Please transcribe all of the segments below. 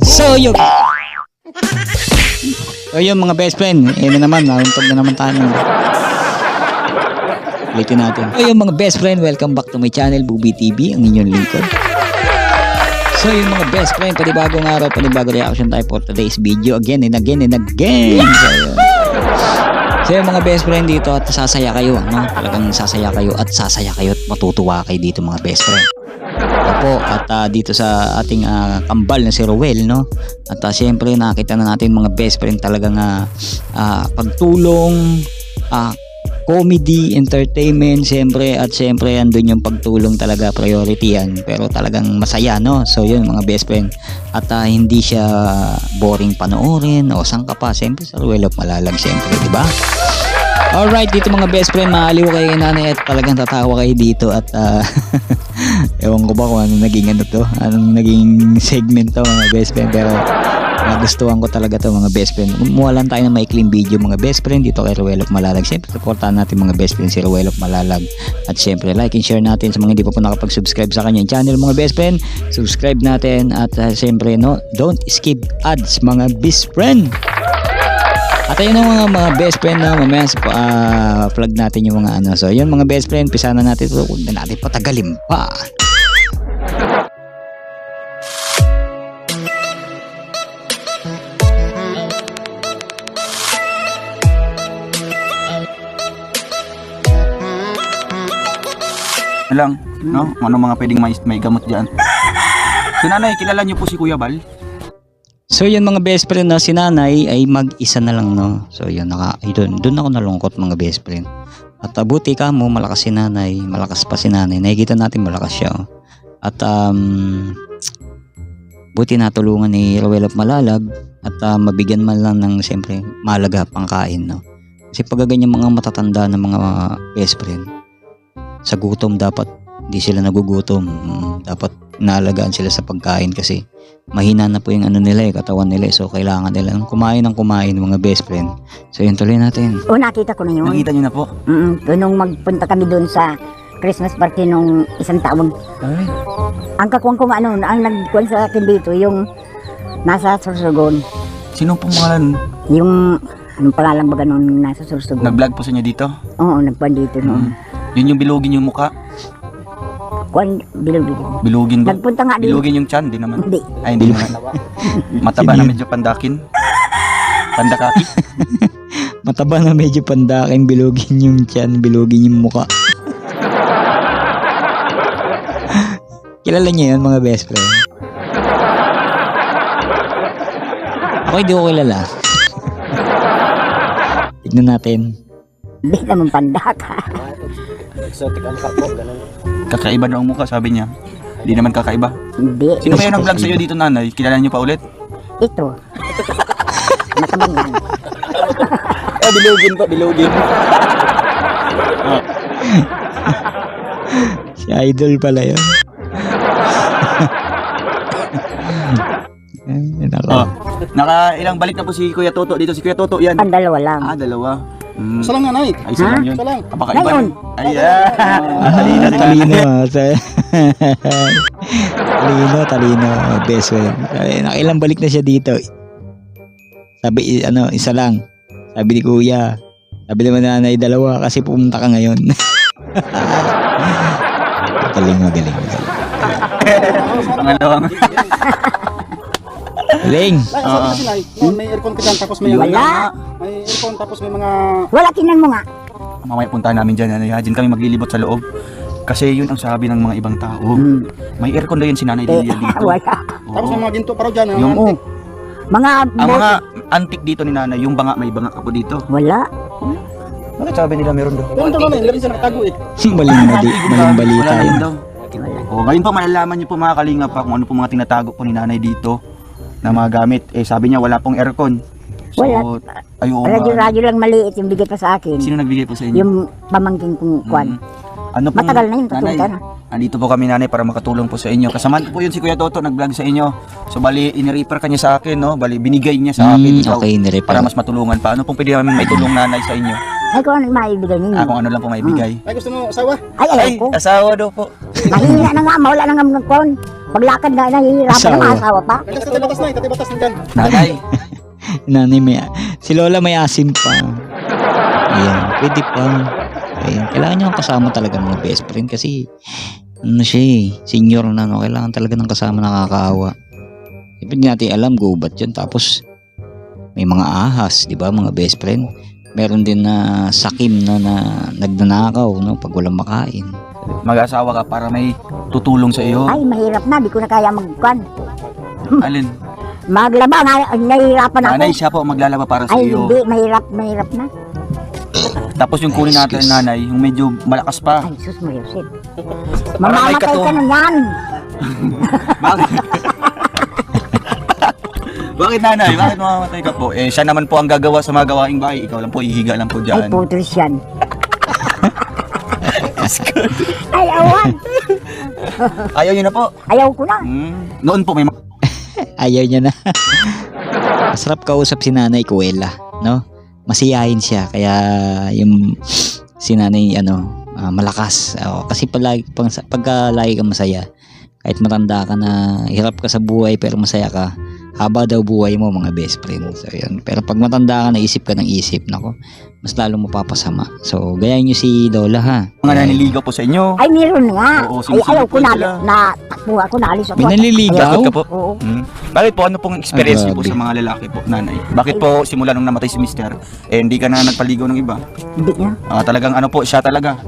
So yun. So yun mga best friend, na naman, nauntog na naman tayo. Ulitin natin. So yun mga best friend, welcome back to my channel, Bubi TV, ang inyong lingkod. So yun mga best friend, panibagong araw, panibagong reaction tayo for today's video again and again and again. So yun mga best friend dito at sasaya kayo, no? Talagang sasaya kayo at matutuwa kayo dito mga best friend. Opo, at dito sa ating kambal na si Rowel, no? At siyempre nakita na natin mga best friend talagang pagtulong, comedy, entertainment, siyempre andun yung pagtulong talaga, priority yan, pero talagang masaya, no? So yun mga best friend, at hindi siya boring panoorin o sangka pa, siyempre sa Rowel of Malalag, siyempre, di ba? Alright, dito mga best friend, maaliw kayo kay nanay at talagang tatawa kayo dito at ewan ko ba kung anong naging segment to mga best friend, pero nagustuhan ko talaga to mga best friend. Kumuha lang tayo ng maikling video mga best friend dito kay Rowel of Malalag. Siyempre supportahan natin mga best friend si Rowel of Malalag, at siyempre like and share natin sa mga hindi pa po nakapag-subscribe sa kanyang channel mga best friend. Subscribe natin at siyempre no, don't skip ads mga best friend. At ayun ang mga best friend na mamaya plug natin yung mga ano. So yun mga best friend, pisa na natin ito, huwag na natin patagalin pa. Lang, no? Ano mga pwedeng may gamot diyan? Si nanay, kilala niyo po si Kuya Bal? So yun mga best friend, no, si nanay ay mag-isa na lang, no. So yun, doon ako nalungkot mga best friend. At buti ka mo, malakas si nanay, malakas pa si nanay. Nakikita natin malakas siya. Oh. At buti natulungan ni Rowel of Malalag at mabigyan man lang ng siyempre malaga pangkain, no. Kasi pag ganyan mga matatanda na mga best friend, sa gutom dapat hindi sila nagugutom. Dapat naalagaan sila sa pagkain kasi mahina na po yung ano nila, katawan nila. So kailangan nila kumain ng kumain mga best friend. So yun, tuloy natin. O, nakita ko na yun. Nakita niyo na po? Nung magpunta kami doon sa Christmas party nung isang taon. Ay. Ang kakuwang ko ang nagkuhan sa akin dito, yung nasa Sorsogon. Sino pong pangalan? Yung, anong pangalan ba ganun nasa Sorsogon? Nag-vlog po sa inyo dito? Oo, nagkuhan dito noon. Yun yung bilugin yung mukha? Kuhan, bilog. Bilugin ba? Nagpunta nga dito. Bilugin yung tiyan, di naman? Hindi. Ay, hindi naman. Mataba na medyo pandakin? Pandakaki? Mataba na medyo pandakin, bilugin yung tiyan, bilugin yung muka. Kilala niyo yun mga best friend? Ako hindi ko kilala. Tignan natin. Hindi naman pandaka. Exotic ang kapo, ganun. Kakaiba daw ang mukha, sabi niya. Hindi naman kakaiba. Hindi. Sino ba yung nag-vlog sa iyo dito, nanay? Kilala niyo pa ulit? Ito. Matabang yan. Bilugin pa, bilugin. Si Idol pala yun. Naka ilang balik na po si Kuya Toto dito. Si Kuya Toto yan. Ang dalawa lang. Dalawa. Isa lang nanay. Ay, isa lang yun. Isa lang. Napakaiba. Ngayon. Ayan. Talino si Talino. nanay. Talino. Best friend. Nakailang balik na siya dito. Sabi, isa lang. Sabi ni Kuya. Sabi naman na nanay, dalawa kasi pumunta ka ngayon. Magaling. Pangalawang. Galing. Nay, sabi kasi nay, noon may aircon ka dyan, tapos may Wala. may aircon, tapos may mga Wala, tingnan mo nga. Mamaya puntahan namin dyan. Diyan kami maglilibot sa loob. Kasi yun ang sabi ng mga ibang tao. May aircon daw yun si Nanay Lilia dito. Wala. tapos may mga ginto pa raw dyan. Yung, Oh. Mga ang mga antik dito ni Nanay, yung banga, may banga ka po dito. Wala. Bakit sabi nila meron daw? Ganito naman, hindi siya nakatago eh. Maling balita Wala yun. rin daw. Ngayon po malalaman niyo po mga kalinga pa kung ano po mga tinatago po ni Nanay dito na mga gamit. Sabi niya wala pong aircon. So, Wala. ayun. Radyo lang maliit yung bigay pa sa akin. Sino nagbigay po sa inyo? Yung pamangking kong kwan. Ano pong, Matagal na yun, Nanay, patunta na. Andito po kami nanay para makatulong po sa inyo. Kasama po yun si Kuya Toto, nag-vlog sa inyo. So bali, inirefer ka niya sa akin, no? Bali, binigay niya sa akin. Ikaw, Okay, nirefer. para mas matulungan pa. Ano pong pwede namin maitulong nanay sa inyo? Ay, kung ano yung maibigay ninyo. Kung ano lang po maibigay. Ay, gusto mo asawa? Ay, ayaw ko. Asawa daw po. Mahina na nga, mawala na nga mga kon. Paglakad na, nahihirapan Asawa. na, asawa pa. Batas na, batas na dyan. Nanay, Nanay may, si Lola may asim pa. Ayan, pwede pa. Ayan, kailangan nyo kasama talaga ng mga best friend kasi ano siya eh, senior na no, kailangan talaga ng kasama nakakaawa. Hindi natin alam, gubat yun. Tapos may mga ahas, di ba, mga best friend. Meron din na sakim na nagnanakaw, no, pag walang makain. mag-asawa ka para may tutulong sa iyo. Ay, mahirap na, di ko na kaya magkuhan. Alin? Maglaba, nahihirapan ako. Nanay, siya po ang maglalaba para sa Ay, iyo. hindi, mahirap na. Tapos yung kunin natin, Excuse. nanay, yung medyo malakas pa. Ay, sus mo, Yosef. Para may Mamamatay ka na yan. Bakit? Bakit nanay? Bakit mamamatay ka po? Eh, siya naman po ang gagawa sa mga gawaing bahay. Ikaw lang po, ihiga lang po Ay, dyan. putris yan. Ay, awan. Ayaw yun na po. Ayaw ko na. Noon po may Ayaw niya na. Masarap kausap si Nanay Kuwela, no? Masiyahin siya kaya yung si Nanay malakas. Kasi pagka lagi ka masaya, kahit matanda ka na, hirap ka sa buhay pero masaya ka, haba daw buhay mo mga best friend. So yun. Pero pag matanda ka, naisip ka ng isip, nako, mas lalo mapapasama. So gayahin niyo si Lola ha. mga naniligaw po sa inyo. Ay, meron nga. Oo, Ay, ayaw ko na, sila. takbo ako, naalis ako. May nanliligaw? Takot ka po? Oo. Bakit po? Ano pong experience niyo po grabe. sa mga lalaki po, nanay? Bakit po simula nung namatay si mister, hindi ka na nagpaligaw ng iba? Hindi nga. Talagang ano po, siya talaga.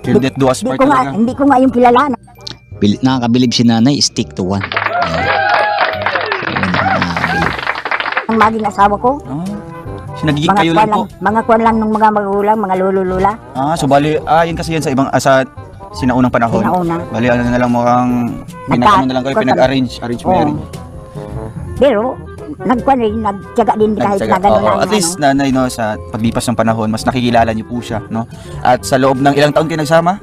Till death do us Hindi part ko nga, talaga. hindi ko nga yung kilala. Nakakabilib si Nanay, stick to one. Ayan. So, yun, nakakabilib. Ang maging asawa ko, Nagiging kayo lang po. mga kwan lang ng mga magulang, mga lolo-lula. So bali, yun kasi yan sa ibang, sa sinaunang panahon. Sinauna. Bali, ano na lang mukhang, pinag-ano na lang kayo, pinag-arrange Oo. marriage. Pero, nagkwan rin, nagtyaga din kahit na gano'n Oo, na. at least, nanay, no, sa paglipas ng panahon, mas nakikilala niyo po siya, no? At sa loob ng ilang taon kayo nagsama?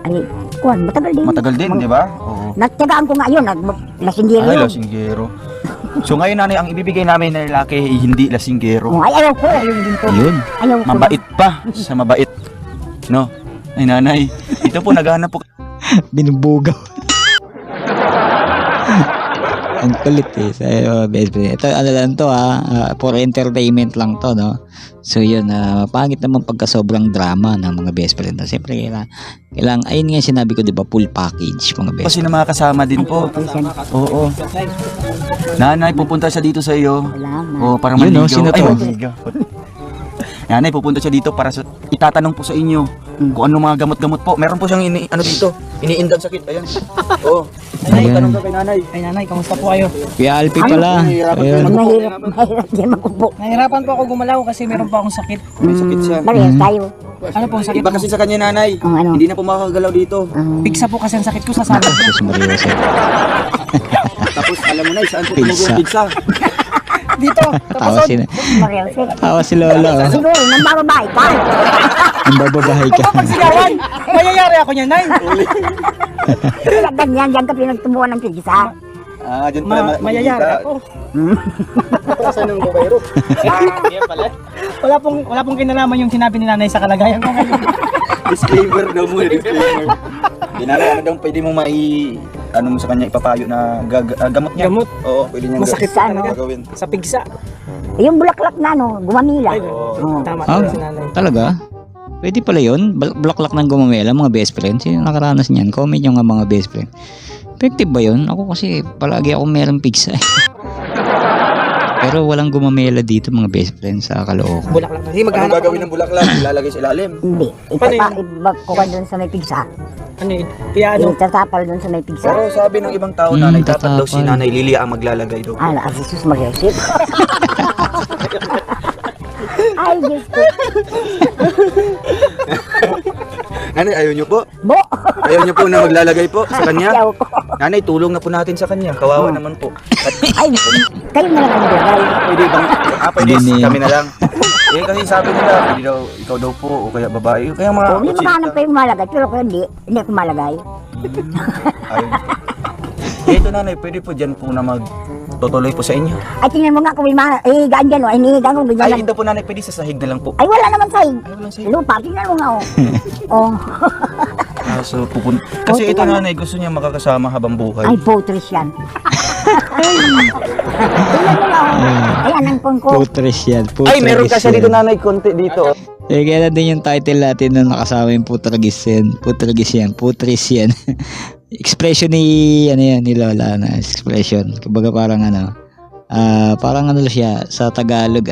Ay, kwan, matagal din. Matagal din, di ba? Oo. Nagtyagaan ko nga yun, lasinggero Ay, yun. lasinggero. So ngayon, nanay, ang ibibigay namin na lalaki ay hindi lasinggero. Oh, ay, ayaw ko, ayaw din ko. Yun. Ayaw ko. Mabait pa sa mabait. No? Ay, nanay, ito po, naghahanap po. Binubugaw. Ang kulit eh. Sa best friend. Ito ano lang to for entertainment lang to, no? So yun, pangit naman pagka sobrang drama ng mga best friend. Siyempre kailangan, ayun nga sinabi ko, di ba, full package mga best Kasi na mga kasama din po. Oo. Nanay, pupunta siya dito sa iyo. Salamat. Para Yun, no? maligaw. Sino to? Ay, maligaw. Nanay, pupunta siya dito para itatanong po sa inyo kung ano mga gamot-gamot po. Meron po siyang dito, iniindang sakit. Ayan. Oo. Nanay, Ayan. tanong ka kay nanay. Ay nanay, kamusta po kayo? Kuya Alpi pala. Ayun. Mahirap din makupo. Nahirapan po ako gumalaw kasi meron pa akong sakit. May sakit siya. Parehas tayo. Ano po ang sakit Iba ko? kasi sa kanya, nanay. Ang ano? Hindi na po makakagalaw dito. Pigsa po kasi ang sakit ko sa sala. Tapos Mariosep. Tapos alam mo na, saan po Pizza. tumugo ang pizza? Dito. Tawa si, Mariosep. tawa si Lola. Oh. Siguro, nang bababae ka. Ang bababahay ka. Sigawan. Mayayari ako niyan, nay. Kaya ganyan, dyan ka pinagtumuan ng pigsa. Dyan pala Mayayari ako. Saan ang babayro? Wala pong kinalaman yung sinabi ni nanay sa kalagayan ko ngayon. Disclaimer daw mo, disclaimer. Dinala, ano daw pwede mo ano mo sa kanya ipapayo na gamot niya? Gamot? Oo, pwede niya Masakit sa ano? gagawin. Sa pigsa. Yung bulaklak na, no, gumamila. Tama Ah, si nanay. talaga? Pwede pala yun? Bulaklak ng gumamela, mga best friend. Sino nakaranas niyan? Comment nyo nga mga best friend. Effective ba yun? Ako kasi palagi ako meron pigsa. Pero walang gumamela dito mga best friend sa Caloocan. Bulaklak na. Hindi Ano maghanap gagawin ng bulaklak? Ilalagay sa ilalim. Hindi. Paano yun? Ibakukan doon sa may pigsa. Ano yun? Kaya ano? Itatapal doon sa may pigsa. Pero sabi ng ibang tao, nanay, dapat daw si tatapal. nanay Lilia ang maglalagay daw. Jesus Mariosep. Ay, Diyos ko. Nanay, ayaw niyo po? Bo! Ayaw niyo po na maglalagay po sa kanya? Ayaw ko. Nanay, tulong na po natin sa kanya. Kawawa naman po. At Ay, kayo na lang ang maglagay. pwede bang, pwede Hindi niya. kami na lang. Kasi sabi nila, pwede daw, ikaw daw po, o kaya babae. Kaya mga Hindi makahanap pa yung malagay, pero kung hindi ako malagay. Ayun. Ito nanay, pwede po dyan po na magtutuloy po sa inyo. Ay, tingnan mo nga kung may higaan dyan, ay hinihigaan ko, ganyan Ay, lang. ito po nanay, pwede sa sahig na lang po. Ay, wala naman sahig. Ay, walang sahig. Lupa, tingnan mo nga, oh. Oh. So, kasi ito nanay, gusto niya makakasama habang buhay. Ay, putres yan. Tingnan mo lang. Ayan ang pong ko. Putres yan. Ay, meron putragis kasi yan. dito nanay, konti dito. Eh, kaya na din yung title natin na nakasama yung putragis yan. Putragis yan. Putris yan. Expression ni, ano yan, ni Lola na expression. Kumbaga parang parang siya, sa Tagalog,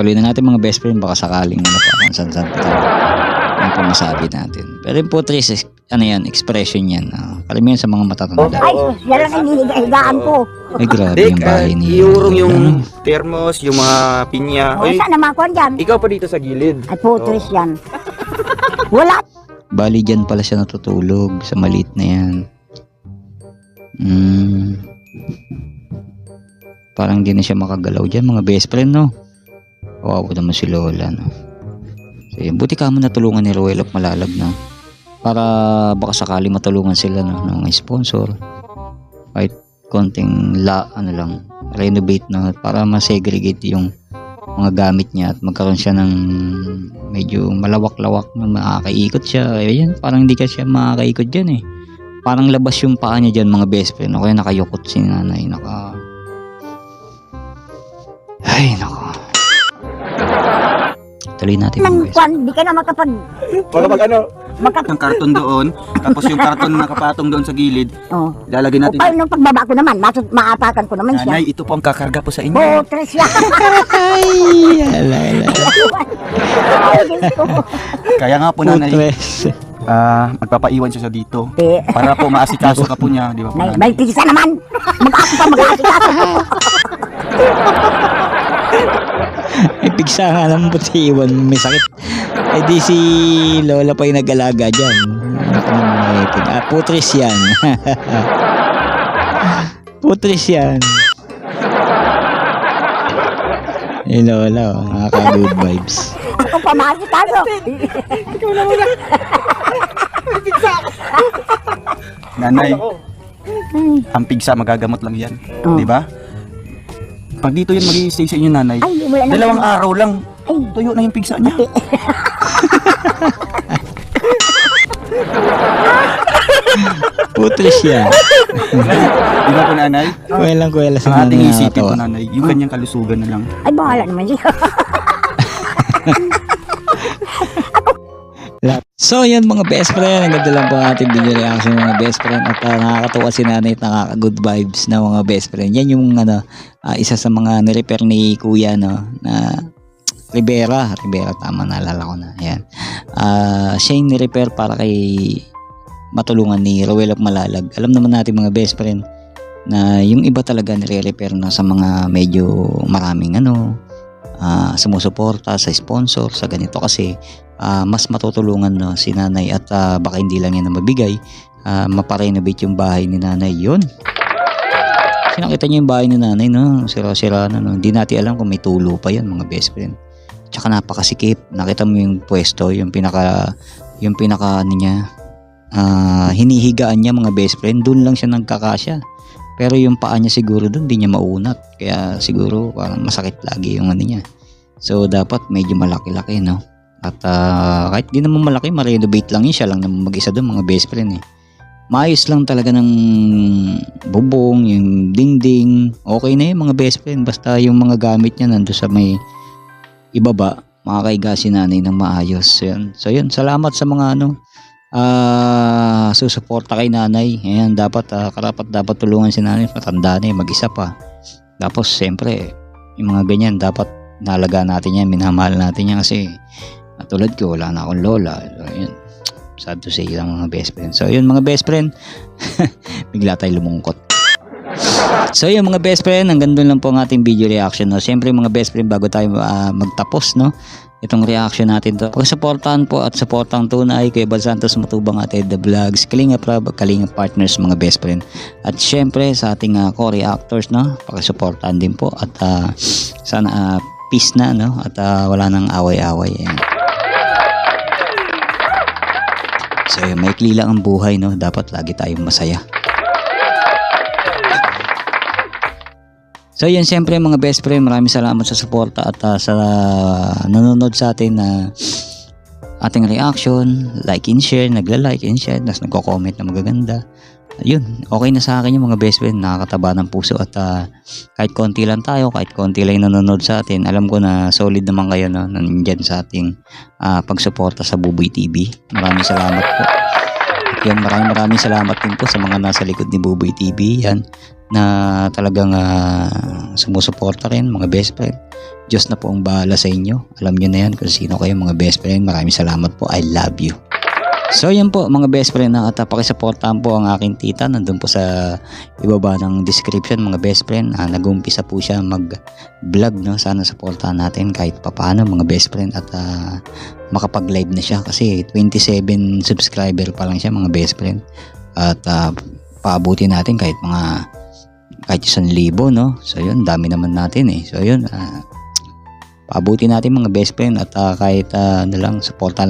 tuloy na natin mga best friend, baka sakaling kung saan pa tayo. Ano po masabi natin. Pero yung putris, expression yan. Kalimihan sa mga matatanda. Ay, yan lang ang hinihigaan ko. Ay, grabe Dek, yung bahay ni... iurong yung thermos, yung mga pinya. Ay, Ay, sana makuha dyan. ikaw pa dito sa gilid. Ay, putres yan. Wala. Bali, dyan pala siya natutulog sa maliit na yan. Parang di na siya makagalaw dyan, mga best friend, no? Kawawa naman si Lola, no? So, yun. Buti ka mo natulungan ni Roel of Malalag, no? Para baka sakali matulungan sila, no? Ng sponsor. Kahit konting renovate, no? Para ma-segregate yung mga gamit niya at magkaroon siya ng medyo malawak-lawak na makakaikot siya. Ayan, parang hindi ka siya makakaikot dyan, eh. Parang labas yung paa niya dyan, mga best friend. O kaya nakayukot si nanay. Ay, nako. Tuloy natin Nang mga best kwan, di ka na makapag... Yung karton doon, tapos yung karton na nakapatong doon sa gilid, Oh. lalagay O, natin. paano nung pagbaba ko naman? Maapakan ko naman siya. Nanay, ito po ang kakarga po sa inyo. Putres yan. Ay, ala. Ay, Diyos ko. Kaya nga po nanay, Putres. magpapaiwan siya sa dito. Di. Para po maasikaso ka po niya, di ba po nanay? May pigsa naman. Mag-aasikaso. Ipigsa nga lang buti iwan, may sakit. Eh di si Lola pa yung nag-alaga dyan. Putris yan. Putris yan. Eh Lola, nakaka-good vibes. Ako pa maasikaso. Nanay, ang pigsa magagamot lang yan. Oh. Di ba? Pag dito yan mag-i-stay sa inyo nanay, Ay, wala na. 2 araw lang, Ay, tuyo na yung pigsa niya. Putris yan. Di ba po nanay? Kuwelang-kuwela Ang sa ating nanay isipin po nakakatawa. nanay, yung kanyang kalusugan na lang. ay bahala naman siya. So yan mga best friend, ang ganda lang po ang ating video reaction mga best friend at nakakatuwa si nanay at nakaka-good vibes na mga best friend. Yan yung isa sa mga nirepair ni kuya na Rivera tama, naalala ko na. Yan. Siya yung nirepair para kay matulungan ni Roel of Malalag. Alam naman natin mga best friend na yung iba talaga nire-repair na sa mga medyo maraming sumusuporta sa sponsor sa ganito kasi mas matutulungan si nanay at baka hindi lang yan na mabigay, maparenovate yung bahay ni nanay. Yun, kasi nakita niyo yung bahay ni nanay, no? Sira-sira na, no? Hindi natin alam kung may tulo pa yan mga best friend. Tsaka napakasikip. Nakita mo yung pwesto, yung pinaka niya, hinihigaan niya mga best friend, doon lang siya nagkakasya. Pero yung paa niya siguro doon di niya maunat, kaya siguro parang masakit lagi yung niya. So dapat medyo malaki-laki, no? At kahit di naman malaki, ma-renovate lang yun, siya lang naman mag-isa doon mga best friend, eh. Maayos lang talaga ng bubong, yung dingding, okay na yung mga best friend, basta yung mga gamit niya nando sa may ibaba, makakaiga si nanay ng maayos. So yun, salamat sa mga susuporta kay nanay. Ayan, karapat dapat tulungan si nanay, matanda na mag-isa pa. Tapos siyempre yung mga ganyan dapat nalaga natin yan, minamahal natin yan kasi tulad ko, wala na akong lola. Ayun, sad to say lang mga best friend. So yun mga best friend, bigla tayo lumungkot. So yun mga best friend, hanggang doon lang po ang ating video reaction, no? Siyempre mga best friend, bago tayo magtapos, no, itong reaction natin to, pag-supportahan po at supportang tunay kay Bal Santos Matubang at Ed The Vlogs, Kalinga Prab, Kalinga Partners mga best friend, at syempre sa ating co-reactors, no, pag-supportahan din po at sana peace na, no, at wala nang away-away. Ayan. So yun, maikli lang ang buhay, no, dapat lagi tayong masaya. So yun, siyempre mga best friend, maraming salamat sa suporta at sa nanonood sa atin na ating reaction, like and share, nagla-like and share, tapos nagko-comment na magaganda. Yun, okay na sa akin yung mga best friend, nakakataba ng puso at kahit konti lang tayo, kahit konti lang nanonood sa atin, alam ko na solid naman kayo no, nandyan sa ating pagsuporta sa Buboy TV. Maraming salamat po. At yun, maraming salamat din po sa mga nasa likod ni Buboy TV, yan, na talagang sumusuporta rin mga best friend. Diyos na po ang bahala sa inyo. Alam nyo na yan kung sino kayo mga best friend. Maraming salamat po. I love you. So yan po mga best friend, at pakisuportahan po ang aking tita. Nandun po sa ibaba ng description mga best friend. Nag-umpisa po siya mag-vlog, no? Sana supportahan natin kahit papaano mga best friend, at makapag-live na siya kasi 27 subscriber pa lang siya mga best friend. At paabuti natin kahit 1,000, no? So yun, dami naman natin eh. So yun, paabuti natin mga best friend, at kahit nalang suporta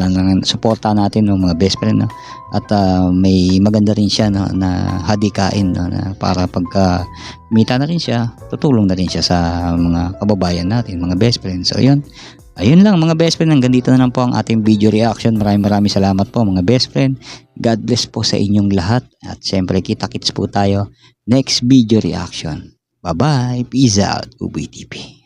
natin ng mga best friend, no? At may maganda rin siya, no, na hadikain, no, na para pagka kumita na rin siya, tutulong na rin siya sa mga kababayan natin mga best friend. So yun, ayun lang mga best friend, hanggang dito na lang po ang ating video reaction. Maraming salamat po mga best friend. God bless po sa inyong lahat, at syempre kita-kits po tayo next video reaction. Bye bye, peace out, Buboy TV.